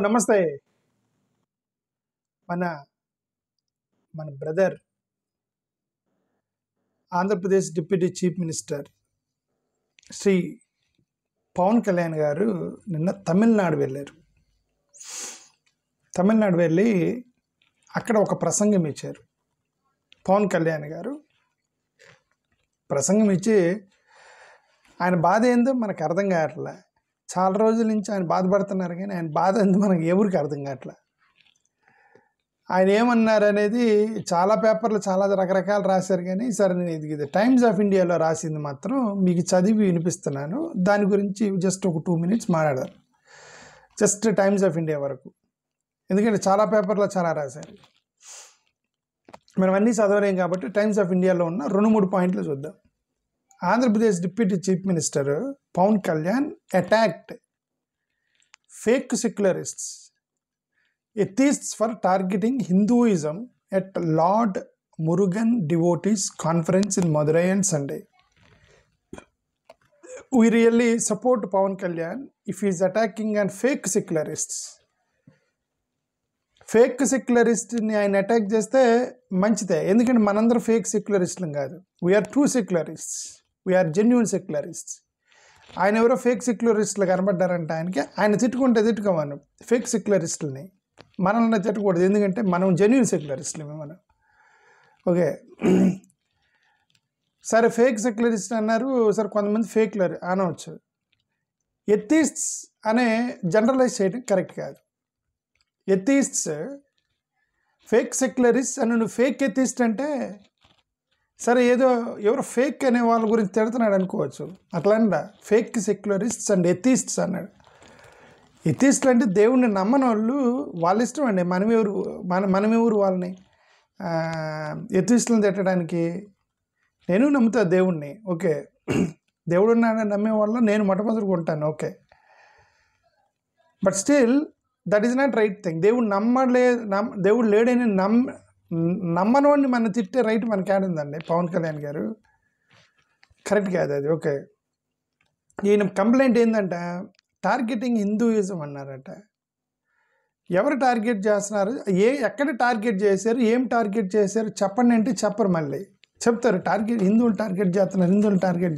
నమస్తే. మన మన brother Andhra Pradesh deputy chief minister Shri Pawan Kalyan గారు నిన్న తమిళనాడు వెళ్ళారు. తమిళనాడు వెళ్ళి అక్కడ ఒక ప్రసంగం ఇచ్చారు. పవన్ కళ్యాణ్ గారు ప్రసంగం ఇచ్చి ఆయన బాధ ఏందో మనకు అర్థం కావట్లే. చాలా రోజుల నుంచి ఆయన బాధపడుతున్నారు, కానీ ఆయన బాధ ఏందో మనకు ఎవరికి అర్థం కావట్లే. ఆయన ఏమన్నారు అనేది చాలా పేపర్లు చాలా రకరకాలు రాశారు, కానీ సరే నేను ఇది టైమ్స్ ఆఫ్ ఇండియాలో రాసింది మాత్రం మీకు చదివి వినిపిస్తున్నాను. దాని గురించి జస్ట్ ఒక 2 minutes మాట్లాడదాం, జస్ట్ టైమ్స్ ఆఫ్ ఇండియా వరకు. ఎందుకంటే చాలా పేపర్లో చాలా రాశారు, మనం అన్నీ చదవలేం కాబట్టి టైమ్స్ ఆఫ్ ఇండియాలో ఉన్న 2-3 పాయింట్లు చూద్దాం. Andhra Pradesh deputy chief minister Pawan Kalyan attacked fake secularists atheists for targeting Hinduism at Lord Murugan Devotees Conference in Madurai on Sunday. We really support Pawan Kalyan if he is attacking on fake secularists. Fake సెక్యులరిస్ట్ని ఆయన attack చేస్తే మంచిదే, ఎందుకంటే మనందరం fake సెక్యులరిస్టులం కాదు. We are true secularists, we are genuine secularists. ఆయన ఎవరో ఫేక్ సెక్యులరిస్టులు కనబడ్డారంటే ఆయన తిట్టుకుంటే తిట్టుకోమను ఫేక్ సెక్యులరిస్టులని, మనల్ని తిట్టకూడదు, ఎందుకంటే మనం జెన్యూన్ సెక్యులరిస్టులమే మనం. ఓకే, సరే ఫేక్ సెక్యులరిస్ట్ అన్నారు, సరే కొంతమంది ఫేక్లర్ అనవచ్చు. ఎథిస్ట్స్ అనే జనరలైజ్ చేయడం కరెక్ట్ కాదు. ఎథిస్ట్స్ ఫేక్ సెక్యులరిస్ట్ అని నువ్వు ఫేక్ ఎథిస్ట్ అంటే సరే ఏదో ఎవరో ఫేక్ అనే వాళ్ళ గురించి తిడుతున్నాడు అనుకోవచ్చు. అట్లా ఫేక్ సెక్యులరిస్ట్స్ అండ్ ఎథిస్ట్స్ అన్నాడు. ఎథిస్టులు అంటే దేవుణ్ణి నమ్మని వాళ్ళు, వాళ్ళ ఇష్టం అండి. మనమెవరు వాళ్ళని ఎథిస్టులను తిట్టడానికి? నేను నమ్ముతా దేవుణ్ణి, ఓకే, దేవుడు ఉన్నాడని నమ్మే వాళ్ళ నేను మొట్టమొదటిగా ఉంటాను, okay. But still that is not right thing. దేవుడు లేడని నమ్మనోడిని మనం తిట్టే రైట్ మనకి ఆడిందండి పవన్ కళ్యాణ్ గారు, కరెక్ట్ కాదు అది. ఓకే, ఈయన కంప్లైంట్ ఏంటంటే టార్గెటింగ్ హిందూయిజం అన్నారట. ఎవరు టార్గెట్ చేస్తున్నారు, ఎక్కడ టార్గెట్ చేశారు, ఏం టార్గెట్ చేశారు చెప్పండి అంటే చెప్పరు. మళ్ళీ చెప్తారు హిందువులు టార్గెట్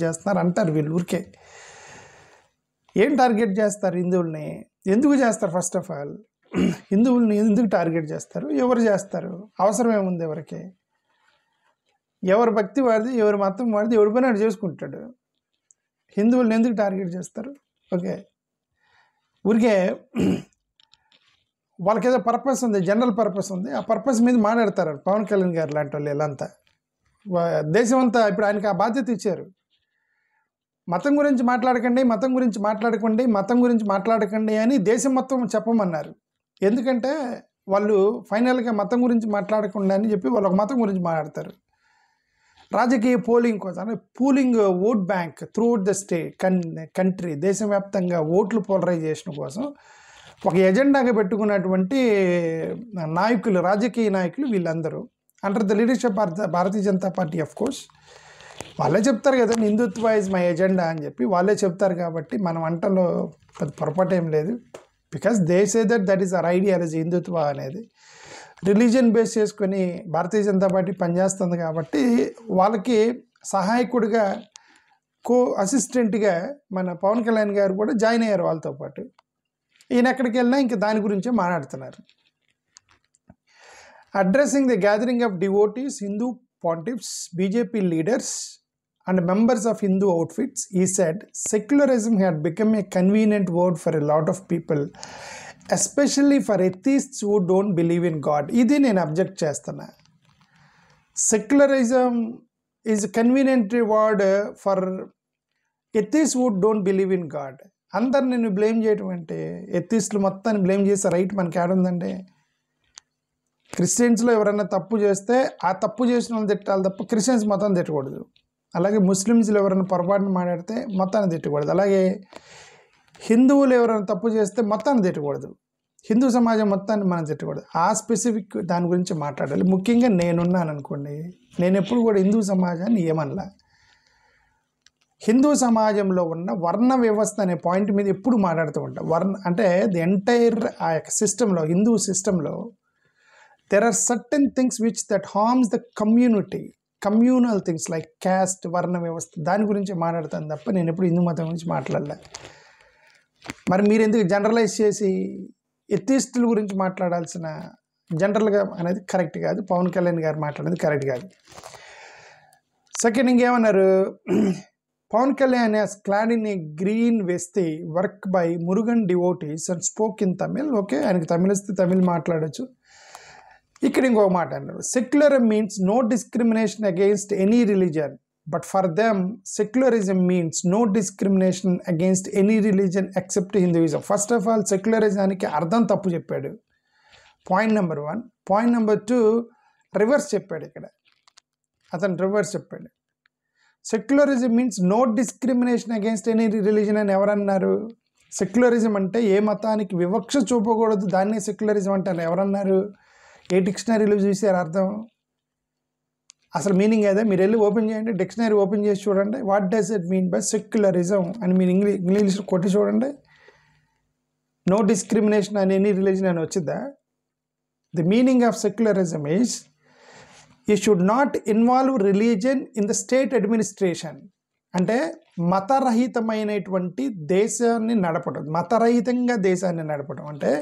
చేస్తున్నారు అంటారు వీళ్ళు ఊరికే. ఏం టార్గెట్ చేస్తారు హిందువుల్ని, ఎందుకు చేస్తారు? ఫస్ట్ ఆఫ్ ఆల్ హిందువుల్ని ఎందుకు టార్గెట్ చేస్తారు, ఎవరు చేస్తారు, అవసరం ఏముంది ఎవరికి? ఎవరి భక్తి వాడిది, ఎవరి మతం వాడిది, ఎవరి పని వాడు చేసుకుంటాడు. హిందువుల్ని ఎందుకు టార్గెట్ చేస్తారు? ఓకే, ఊరికే వాళ్ళకి ఏదో పర్పస్ ఉంది, జనరల్ పర్పస్ ఉంది, ఆ పర్పస్ మీద మాట్లాడతారు పవన్ కళ్యాణ్ గారు లాంటి వాళ్ళు. వీళ్ళంతా దేశం అంతా ఇప్పుడు ఆయనకి ఆ బాధ్యత ఇచ్చారు. మతం గురించి మాట్లాడకండి అని దేశం మొత్తం చెప్పమన్నారు. ఎందుకంటే వాళ్ళు ఫైనల్గా మతం గురించి మాట్లాడకుండా అని చెప్పి వాళ్ళు ఒక మతం గురించి మాట్లాడతారు. రాజకీయ పోలింగ్ కోసం, pooling vote bank throughout the state country, దేశవ్యాప్తంగా ఓట్లు పోలరైజేషన్ కోసం ఒక ఎజెండాగా పెట్టుకున్నటువంటి నాయకులు, రాజకీయ నాయకులు వీళ్ళందరూ under the leadership Bharatiya Janata party. Of course వాళ్ళే చెప్తారు కదా, హిందుత్వ ఇస్ మై ఎజెండా అని చెప్పి వాళ్ళే చెప్తారు. కాబట్టి మనం వంటలో పెద్ద పొరపాటు ఏం లేదు. Because they say that is our ideology. Hindutva అనేది రిలీజియన్ బేస్ చేసుకొని భారతీయ జనతా పార్టీ పనిచేస్తుంది. కాబట్టి వాళ్ళకి సహాయకుడిగా, అసిస్టెంట్గా మన పవన్ కళ్యాణ్ గారు కూడా జాయిన్ అయ్యారు వాళ్ళతో పాటు. ఈయన ఎక్కడికి వెళ్ళినా ఇంకా దాని గురించే మాట్లాడుతున్నారు. Addressing the gathering of devotees, Hindu pontiffs, BJP leaders and members of Hindu outfits, he said secularism had become a convenient word for a lot of people, especially for atheists who don't believe in God. ఇది నేను object చేస్తున్నా. Secularism is convenient word for atheists who don't believe in God. అందరు నేను blame చేయటం అంటే, ఎథిస్టులు మొత్తాన్ని blame చేసే right మనకి ఆడుందండి. క్రిస్టియన్స్లో ఎవరైనా తప్పు చేస్తే ఆ తప్పు చేసిన వాళ్ళు తిట్టాలి తప్ప క్రిస్టియన్స్ మొత్తం తిట్టకూడదు. అలాగే ముస్లిమ్స్లో ఎవరైనా పొరపాటున మాట్లాడితే మొత్తాన్ని తిట్టకూడదు. అలాగే హిందువులు ఎవరైనా తప్పు చేస్తే మొత్తాన్ని తిట్టకూడదు. హిందూ సమాజం మొత్తాన్ని మనం తిట్టకూడదు. ఆ స్పెసిఫిక్ దాని గురించి మాట్లాడాలి. ముఖ్యంగా నేనున్నాను అనుకోండి, నేను ఎప్పుడు కూడా హిందూ సమాజాన్ని ఏమనలా. హిందూ సమాజంలో ఉన్న వర్ణ వ్యవస్థ అనే పాయింట్ మీద ఎప్పుడు మాట్లాడుతూ ఉంటాం. అంటే ది ఎంటైర్ ఆ యొక్క సిస్టంలో, హిందూ సిస్టంలో there are certain things which that harms the community, communal things like caste, వర్ణ వ్యవస్థ, దాని గురించి మాట్లాడతాను తప్ప నేను ఎప్పుడు హిందూ మతం గురించి మాట్లాడలే. మరి మీరు ఎందుకు జనరలైజ్ చేసి ఎథిస్టుల గురించి మాట్లాడాల్సిన, జనరల్గా అనేది కరెక్ట్ కాదు. పవన్ కళ్యాణ్ గారు మాట్లాడేది కరెక్ట్ కాదు. సెకండ్ ఇంకేమన్నారు, Pawan Kalyan has clad in a green vest work by Murugan devotees and spoke in Tamil. Okay, ఆయనకి తమిళ వస్తే తమిళ్ మాట్లాడచ్చు. ఇక్కడ ఇంకొక మాట అన్నారు, secular means no discrimination against any religion, but for them secularism means no discrimination against any religion except Hinduism. First of all సెక్యులరిజానికి అర్థం తప్పు చెప్పాడు, point number 1. Point number 2 reverse చెప్పాడు. ఇక్కడ అతను రివర్స్ చెప్పాడు. Secularism means no discrimination against any religion అని ఎవరన్నారు? సెక్యులరిజం అంటే ఏ మతానికి వివక్ష చూపకూడదు, దాన్నే సెక్యులరిజం అంటారు. ఎవరన్నారు? ఏ డిక్షనరీలో చూసారు అర్థం? అసలు మీనింగ్ ఏదో మీరు వెళ్ళి ఓపెన్ చేయండి, డిక్షనరీ ఓపెన్ చేసి చూడండి, what does it mean by secularism అని మీరు ఇంగ్లీష్లో కొట్టి చూడండి. నో డిస్క్రిమినేషన్ అని ఎనీ రిలీజన్ అని వచ్చిందా? The meaning of secularism is you should not involve religion in the state administration. అంటే మతరహితమైనటువంటి దేశాన్ని నడపడం, మతరహితంగా దేశాన్ని నడపడం అంటే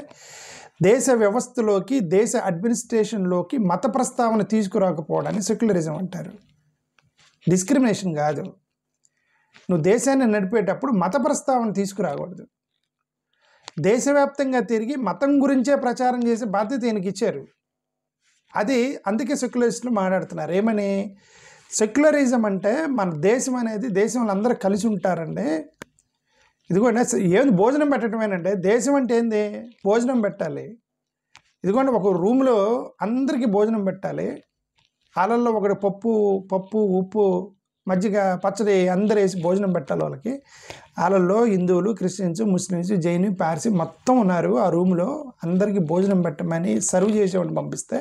దేశ వ్యవస్థలోకి, దేశ అడ్మినిస్ట్రేషన్లోకి మత ప్రస్తావన తీసుకురాకపోవడాన్ని సెక్యులరిజం అంటారు. డిస్క్రిమినేషన్ కాదు. నువ్వు దేశాన్ని నడిపేటప్పుడు మత ప్రస్తావన తీసుకురాకూడదు. దేశవ్యాప్తంగా తిరిగి మతం గురించే ప్రచారం చేసే బాధ్యత ఈయనకి ఇచ్చారు. అది అందుకే సెక్యులరిస్టులు మాట్లాడుతున్నారు. ఏమని? సెక్యులరిజం అంటే మన దేశం అనేది, దేశంలో అందరూ కలిసి ఉంటారండి. ఇదిగోండి ఏంది భోజనం పెట్టడమేనంటే, దేశం అంటే ఏంది? భోజనం పెట్టాలి. ఇదిగోండి ఒక రూమ్లో అందరికీ భోజనం పెట్టాలి. వాళ్ళల్లో ఒకటి పప్పు ఉప్పు మజ్జిగ పచ్చడి అందరూ వేసి భోజనం పెట్టాలి వాళ్ళకి. వాళ్ళల్లో హిందువులు, క్రిస్టియన్స్, ముస్లిమ్స్, జైను, పార్సీ మొత్తం ఉన్నారు. ఆ రూమ్లో అందరికీ భోజనం పెట్టమని సర్వ్ చేసేవాడిని పంపిస్తే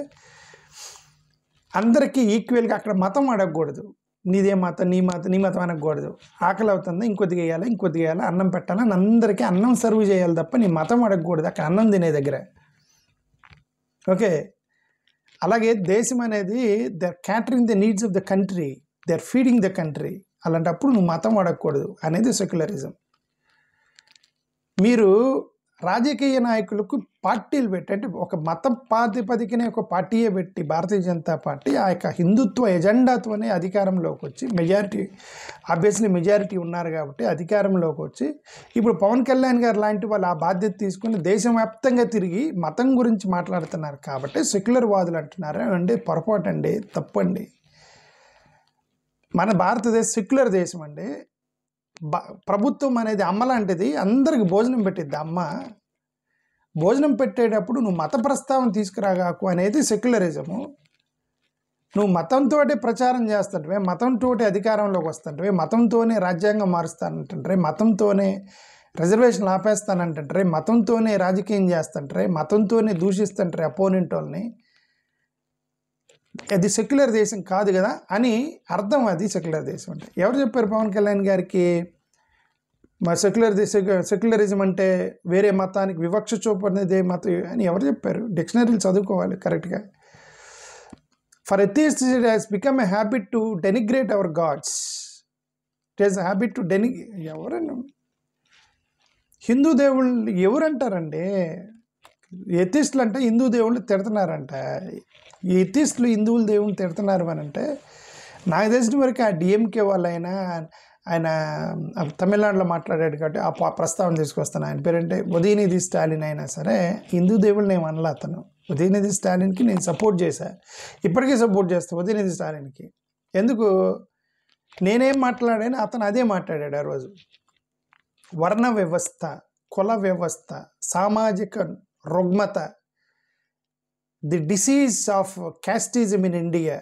అందరికీ ఈక్వల్గా, అక్కడ మతం అడగకూడదు. నీదే మతం, నీ మతం అనకూడదు. ఆకలి అవుతుంది, ఇంకొద్దిగా వేయాలి, అన్నం పెట్టాలని అందరికీ అన్నం సర్వ్ చేయాలి తప్ప నీ మతం అడగకూడదు అక్కడ అన్నం తినే దగ్గర. ఓకే, అలాగే దేశం అనేది they are catering the needs of the country, they are feeding the country. అలాంటప్పుడు నువ్వు మతం అడగకూడదు అనేది సెక్యులరిజం. మీరు రాజకీయ నాయకులకు పార్టీలు పెట్టి, అంటే ఒక మత ప్రాతిపదికనే ఒక పార్టీయే పెట్టి, భారతీయ జనతా పార్టీ ఆ యొక్క హిందుత్వ ఎజెండాతోనే అధికారంలోకి వచ్చి, మెజారిటీ ఉన్నారు కాబట్టి అధికారంలోకి వచ్చి, ఇప్పుడు పవన్ కళ్యాణ్ గారు లాంటి వాళ్ళు ఆ బాధ్యత తీసుకుని దేశవ్యాప్తంగా తిరిగి మతం గురించి మాట్లాడుతున్నారు కాబట్టి సెక్యులర్ వాదులు అంటున్నారు. అంటే పొరపాటు అండి, తప్పండి. మన భారతదేశం సెక్యులర్ దేశం అండి. ప్రభుత్వం అనేది అమ్మ లాంటిది, అందరికి భోజనం పెట్టిద్ది అమ్మ. భోజనం పెట్టేటప్పుడు నువ్వు మత ప్రస్తావన తీసుకురాగాకు అనేది సెక్యులరిజము. నువ్వు మతంతో ప్రచారం చేస్తుంటే, మతంతో అధికారంలోకి వస్తుంటే, మతంతోనే రాజ్యాంగం మారుస్తానంటే, మతంతోనే రిజర్వేషన్లు ఆపేస్తానంటే, మతంతోనే రాజకీయం చేస్తుంటే, మతంతోనే దూషిస్తుంటారు అపోనెంట్ వాళ్ళని. అది సెక్యులర్ దేశం కాదు కదా అని అర్థం. అది సెక్యులర్ దేశం అంటే ఎవరు చెప్పారు పవన్ కళ్యాణ్ గారికి? మా సెక్యులరిజం అంటే వేరే మతానికి వివక్ష చూపనేదే మతం అని ఎవరు చెప్పారు? డిక్షనరీలు చదువుకోవాలి కరెక్ట్గా. For atheists it has become a habit to denigrate our gods. It is a habit to ఎవరన్నా హిందూ దేవుళ్ళు ఎవరంటారండి? ఎథిస్టులు అంటే హిందూ దేవుళ్ళు తిడుతున్నారంట. ఈ ఎథిస్టులు హిందువుల దేవుళ్ళు తిడుతున్నారు అని అంటే, నాకు తెలిసిన వరకు ఆ డిఎంకే వాళ్ళైనా, ఆయన తమిళనాడులో మాట్లాడాడు కాబట్టి ఆ ప్రస్తావన తీసుకొస్తాను. ఆయన పేరంటే ఉదయనిధి స్టాలిన్ అయినా సరే హిందూ దేవుళ్ళని ఏమి అనలా. అతను ఉదయనిధి స్టాలిన్కి నేను సపోర్ట్ చేశాను, ఇప్పటికీ సపోర్ట్ చేస్తాను ఉదయనిధి స్టాలిన్కి. ఎందుకు? నేనేం మాట్లాడాను, అతను అదే మాట్లాడాడు ఆ రోజు. వర్ణ వ్యవస్థ, కుల వ్యవస్థ, సామాజిక రుగ్మత, the disease of casteism in India,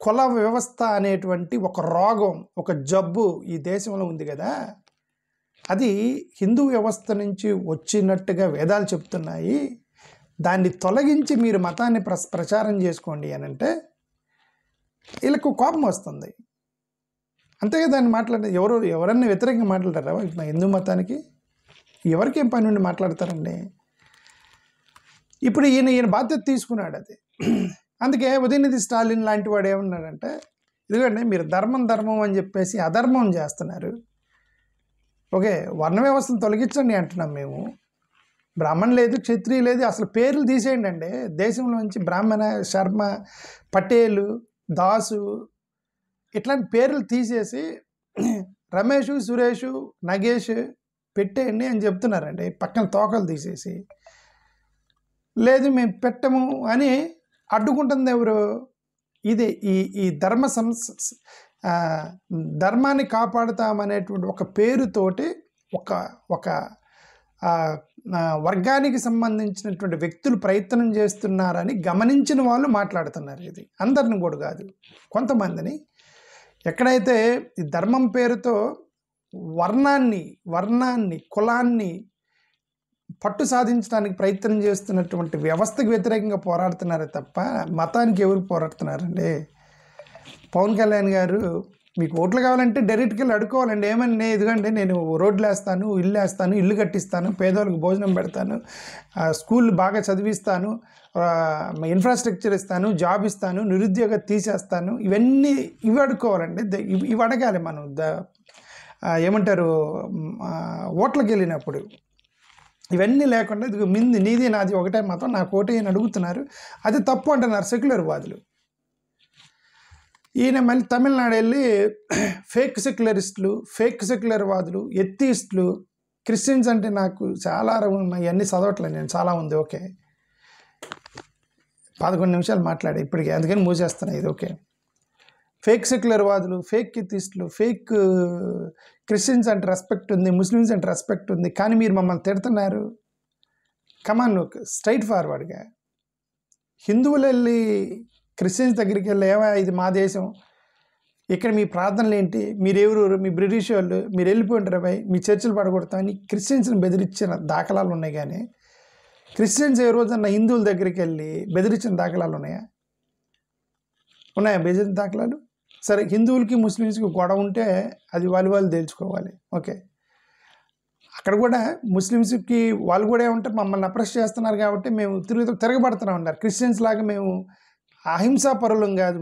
కుల వ్యవస్థ అనేటువంటి ఒక రోగం, ఒక జబ్బు ఈ దేశంలో ఉంది కదా, అది హిందూ వ్యవస్థ నుంచి వచ్చినట్టుగా వేదాలు చెప్తున్నాయి. దాన్ని తొలగించి మీరు మతాన్ని ప్రచారం చేసుకోండి అని అంటే వీళ్ళకు కోపం వస్తుంది. అంతేగా దాన్ని మాట్లాడే ఎవరన్నా వ్యతిరేకంగా మాట్లాడతారా మా హిందూ మతానికి? ఎవరికేం పని నుండి మాట్లాడతారండి? ఇప్పుడు ఈయన బాధ్యత తీసుకున్నాడు అది. అందుకే ఉదయనిధి స్టాలిన్ లాంటి వాడు ఏమన్నాడంటే, ఇదిగోండి మీరు ధర్మం అని చెప్పేసి అధర్మం చేస్తున్నారు. ఓకే, వర్ణ వ్యవస్థను తొలగించండి అంటున్నాం మేము. బ్రాహ్మణ్ లేదు, క్షత్రియ లేదు, అసలు పేర్లు తీసేయండి అండి. దేశంలోంచి బ్రాహ్మణ, శర్మ, పటేలు, దాసు ఇట్లాంటి పేర్లు తీసేసి రమేష్, సురేష్, నగేష్ పెట్టేయండి అని చెప్తున్నారండి. పక్కన తోకలు తీసేసి. లేదు మేము పెట్టము అని అడ్డుకుంటుంది ఎవరు? ఇది ఈ ధర్మాన్ని కాపాడుతామనేటువంటి ఒక పేరుతోటి ఒక వర్గానికి సంబంధించినటువంటి వ్యక్తులు ప్రయత్నం చేస్తున్నారని గమనించిన వాళ్ళు మాట్లాడుతున్నారు. ఇది అందరిని కూడా కాదు, కొంతమందిని. ఎక్కడైతే ఈ ధర్మం పేరుతో వర్ణాన్ని కులాన్ని పట్టు సాధించడానికి ప్రయత్నం చేస్తున్నటువంటి వ్యవస్థకు వ్యతిరేకంగా పోరాడుతున్నారే తప్ప మతానికి ఎవరు పోరాడుతున్నారండి? పవన్ కళ్యాణ్ గారు మీకు ఓట్లు కావాలంటే డైరెక్ట్గా వెళ్ళి అడుకోవాలండి. ఏమన్నా ఇదిగండి నేను రోడ్లు వేస్తాను, ఇల్లు కట్టిస్తాను, పేదవాళ్ళకి భోజనం పెడతాను, స్కూల్ బాగా చదివిస్తాను, ఇన్ఫ్రాస్ట్రక్చర్ ఇస్తాను, జాబ్ ఇస్తాను, నిరుద్యోగ తీసేస్తాను, ఇవి అడుకోవాలండి. ఇవి అడగాలి మనం. ఏమంటారు, ఓట్లకు వెళ్ళినప్పుడు. ఇవన్నీ లేకుండా ఇది నీది నాది ఒకటే మతం, నాకు ఓటే అని అడుగుతున్నారు. అది తప్పు అంటున్నారు సెక్యులర్ వాదులు. ఈయన మళ్ళీ తమిళనాడు వెళ్ళి ఫేక్ సెక్యులరిస్టులు, ఫేక్ సెక్యులర్ వాదులు, ఎత్తిస్టులు, క్రిస్టియన్స్ అంటే నాకు చాలా ఇవన్నీ చదవట్లేదు నేను, చాలా ఉంది. ఓకే, 11 నిమిషాలు మాట్లాడే ఇప్పటికి, అందుకని మూసేస్తున్నాయి. ఇది ఓకే. ఫేక్ సెక్యులర్ వాదులు, ఫేక్ ఎత్తిస్టులు, ఫేక్ క్రిస్టియన్స్ అంటే రెస్పెక్ట్ ఉంది, ముస్లిమ్స్ అంటే రెస్పెక్ట్ ఉంది, కానీ మీరు మమ్మల్ని తిడుతున్నారు. కమాన్, స్ట్రైట్ ఫార్వర్డ్గా హిందువులు వెళ్ళి క్రిస్టియన్స్ దగ్గరికి వెళ్ళి ఇది మా దేశం, ఇక్కడ మీ ప్రార్థనలు ఏంటి, మీరెవరు, మీ బ్రిటిష్ వాళ్ళు, మీరు వెళ్ళిపోయింటారు భయ్, మీ చర్చలు పడగొడతామని క్రిస్టియన్స్ని బెదిరించిన దాఖలాలు ఉన్నాయి. కానీ క్రిస్టియన్స్ ఏ రోజన్నా హిందువుల దగ్గరికి వెళ్ళి బెదిరించిన దాఖలాలు ఉన్నాయా? బెదిరించిన దాఖలాలు? సరే, హిందువులకి ముస్లిమ్స్కి గొడవ ఉంటే అది వాళ్ళు తేల్చుకోవాలి. ఓకే, అక్కడ కూడా ముస్లిమ్స్కి వాళ్ళు కూడా ఏమంటారు, మమ్మల్ని అప్రెస్ చేస్తున్నారు కాబట్టి మేము తిరగబడుతున్నాం అన్నారు. క్రిస్టియన్స్ లాగా మేము అహింసా పరులం కాదు,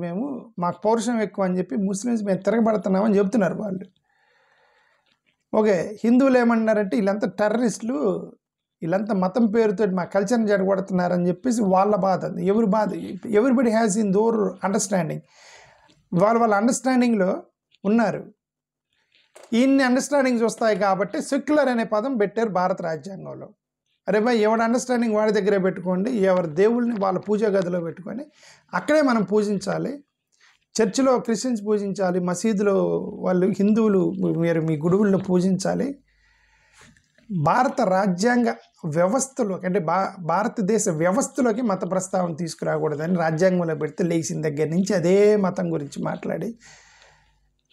మాకు పౌరుషం ఎక్కువ అని చెప్పి ముస్లిమ్స్ మేము తిరగబడుతున్నామని చెప్తున్నారు వాళ్ళు. ఓకే, హిందువులు ఏమన్నారంటే వీళ్ళంతా టెర్రరిస్టులు, వీళ్ళంతా మతం పేరుతో మా కల్చర్ని జడగొడుతున్నారని చెప్పేసి వాళ్ళ బాధ. ఎవరి బాధ? Everybody has in their understanding. వాళ్ళ అండర్స్టాండింగ్లో ఉన్నారు. ఇన్ని అండర్స్టాండింగ్స్ వస్తాయి కాబట్టి సెక్యులర్ అనే పదం పెట్టారు భారత రాజ్యాంగంలో. అరే భయ్, ఎవరి అండర్స్టాండింగ్ వాడి దగ్గరే పెట్టుకోండి, ఎవరి దేవుళ్ళని వాళ్ళ పూజా గదిలో పెట్టుకొని అక్కడే మనం పూజించాలి. చర్చిలో క్రిస్టియన్స్ పూజించాలి, మసీదులో వాళ్ళు హిందువులు మీరు మీ గుడువులను పూజించాలి. భారత రాజ్యాంగ వ్యవస్థలోకి అంటే భారతదేశ వ్యవస్థలోకి మత ప్రస్తావన తీసుకురాకూడదని రాజ్యాంగంలో పెడితే లేచిన దగ్గర నుంచి అదే మతం గురించి మాట్లాడి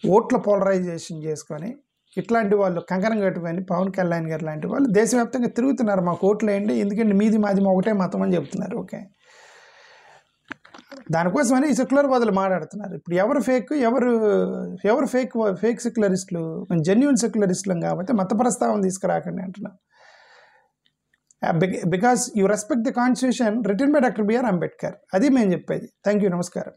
ఓట్ల పోలరైజేషన్ చేసుకొని ఇట్లాంటి వాళ్ళు కంకణం కట్టుకొని పవన్ కళ్యాణ్ గారు లాంటి వాళ్ళు దేశవ్యాప్తంగా తిరుగుతున్నారు. మాకు ఓట్లు వేయండి, ఎందుకంటే మీది మాది ఒకటే మతం అని చెప్తున్నారు. ఓకే, దానికోసమని ఈ సెక్యులర్ వాదులు మాట్లాడుతున్నారు. ఇప్పుడు ఎవరు ఫేక్ సెక్యులరిస్టులు? మేము జెన్యూన్ సెక్యులరిస్టులం కాబట్టి మత ప్రస్తావన తీసుకురాకండి అంటున్నాం. Because you respect the constitution written by doctor B R Ambedkar. అది మేము చెప్పేది. థ్యాంక్ యూ, నమస్కారం.